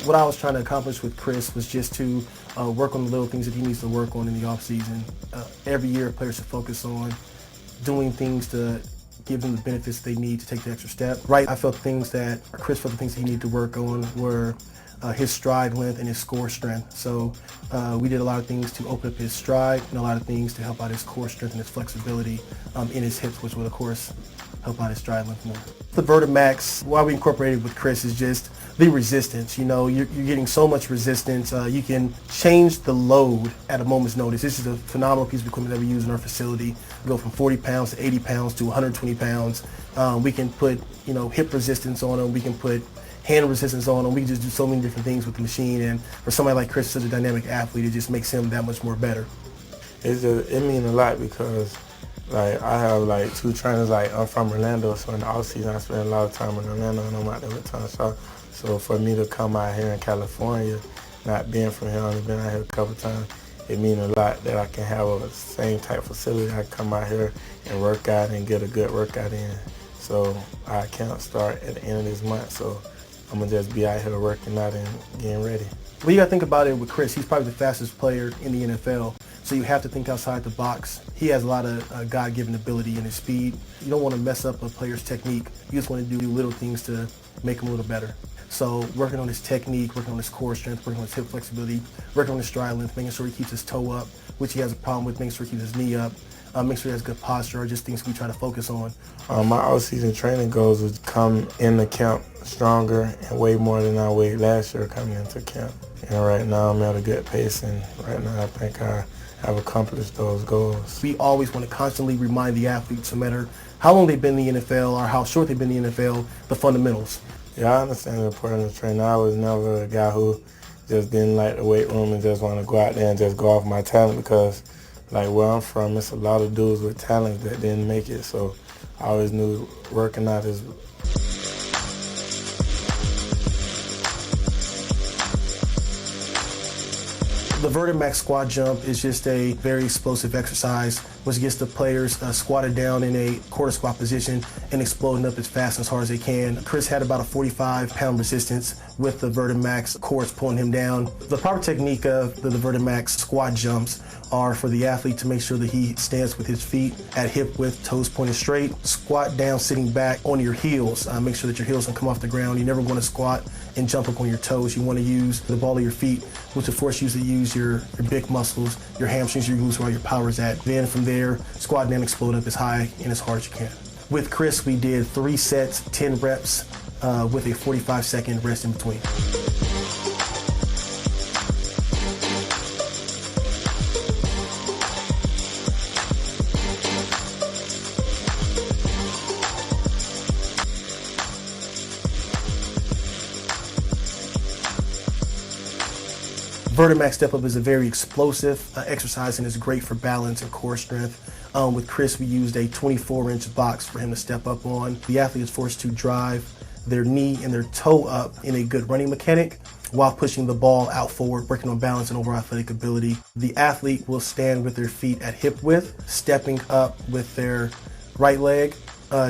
What I was trying to accomplish with Chris was just to work on the little things that he needs to work on in the off season. Every year, players should focus on doing things to give them the benefits they need to take the extra step. Right, Chris felt the things he needed to work on were his stride length and his core strength. So we did a lot of things to open up his stride and a lot of things to help out his core strength and his flexibility in his hips, which would, of course, help out his stride length more. The VertiMax, why we incorporated with Chris is just the resistance. You know, you're getting so much resistance. You can change the load at a moment's notice. This is a phenomenal piece of equipment that we use in our facility. We go from 40 pounds to 80 pounds to 120 pounds. We can put, hip resistance on them. We can put hand resistance on them. We can just do so many different things with the machine. And for somebody like Chris, such a dynamic athlete, it just makes him that much more better. It means a lot because I have two trainers. I'm from Orlando, so in the off season I spend a lot of time in Orlando and I'm out there with Tom Shaw. So for me to come out here in California, not being from here, only been out here a couple times, it means a lot that I can have a same type facility. I can come out here and work out and get a good workout in. So I can't start at the end of this month, so I'm gonna just be out here working out and getting ready. Well, you gotta think about it with Chris. He's probably the fastest player in the NFL. So you have to think outside the box. He has a lot of God-given ability in his speed. You don't want to mess up a player's technique. You just want to do little things to make him a little better. So working on his technique, working on his core strength, working on his hip flexibility, working on his stride length, making sure he keeps his toe up, which he has a problem with, making sure he keeps his knee up, making sure he has good posture, are just things we try to focus on. My off-season training goals would come in the camp stronger and way more than I weighed last year coming into camp. And right now I'm at a good pace, and right now I think I have accomplished those goals. We always want to constantly remind the athletes, no matter how long they've been in the NFL or how short they've been in the NFL, the fundamentals. Yeah, I understand the importance of training. I was never a guy who just didn't like the weight room and just want to go out there and just go off my talent, because where I'm from, it's a lot of dudes with talent that didn't make it. So I always knew working out is The VertiMax squat jump is just a very explosive exercise which gets the players squatted down in a quarter squat position and exploding up as fast and as hard as they can. Chris had about a 45-pound resistance with the VertiMax cords pulling him down. The proper technique of the VertiMax squat jumps are for the athlete to make sure that he stands with his feet at hip width, toes pointed straight, squat down sitting back on your heels. Make sure that your heels don't come off the ground. You never want to squat and jump up on your toes. You want to use the ball of your feet, which will force you to use your big muscles, your hamstrings, your glutes, where all your power is at. Then from there, squat down, explode up as high and as hard as you can. With Chris, we did 3 sets, 10 reps with a 45-second rest in between. VertiMax step up is a very explosive exercise and is great for balance and core strength. With Chris, we used a 24-inch box for him to step up on. The athlete is forced to drive their knee and their toe up in a good running mechanic while pushing the ball out forward, working on balance and overall athletic ability. The athlete will stand with their feet at hip width, stepping up with their right leg,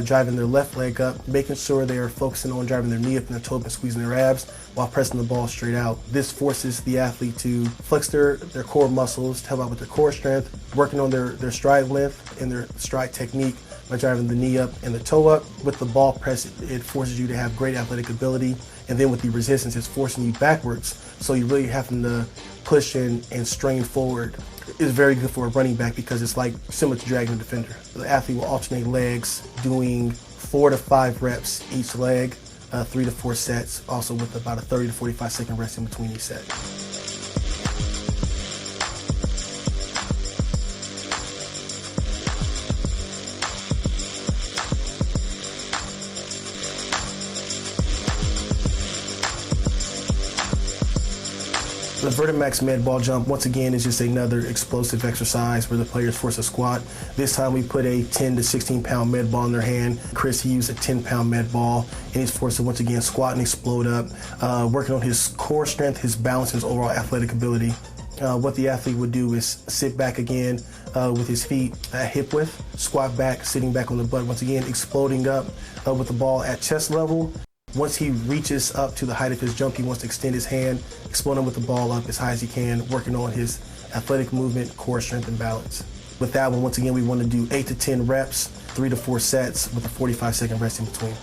driving their left leg up, making sure they are focusing on driving their knee up and their toe up and squeezing their abs while pressing the ball straight out. This forces the athlete to flex their core muscles, to help out with their core strength, working on their stride length and their stride technique by driving the knee up and the toe up. With the ball press, it forces you to have great athletic ability, and then with the resistance, it's forcing you backwards, so you're really having to push and strain forward. Is very good for a running back because it's similar to dragging a defender. The athlete will alternate legs, doing 4 to 5 reps each leg, 3 to 4 sets, also with about a 30 to 45-second rest in between each set. The VertiMax med ball jump, once again, is just another explosive exercise where the players force a squat. This time we put a 10 to 16-pound med ball in their hand. Chris, he used a 10-pound med ball, and he's forced to once again squat and explode up, working on his core strength, his balance, and his overall athletic ability. What the athlete would do is sit back again with his feet at hip width, squat back, sitting back on the butt, once again exploding up with the ball at chest level. Once he reaches up to the height of his jump, he wants to extend his hand, exploding with the ball up as high as he can, working on his athletic movement, core strength, and balance. With that one, once again, we want to do 8 to 10 reps, 3 to 4 sets with a 45-second rest in between.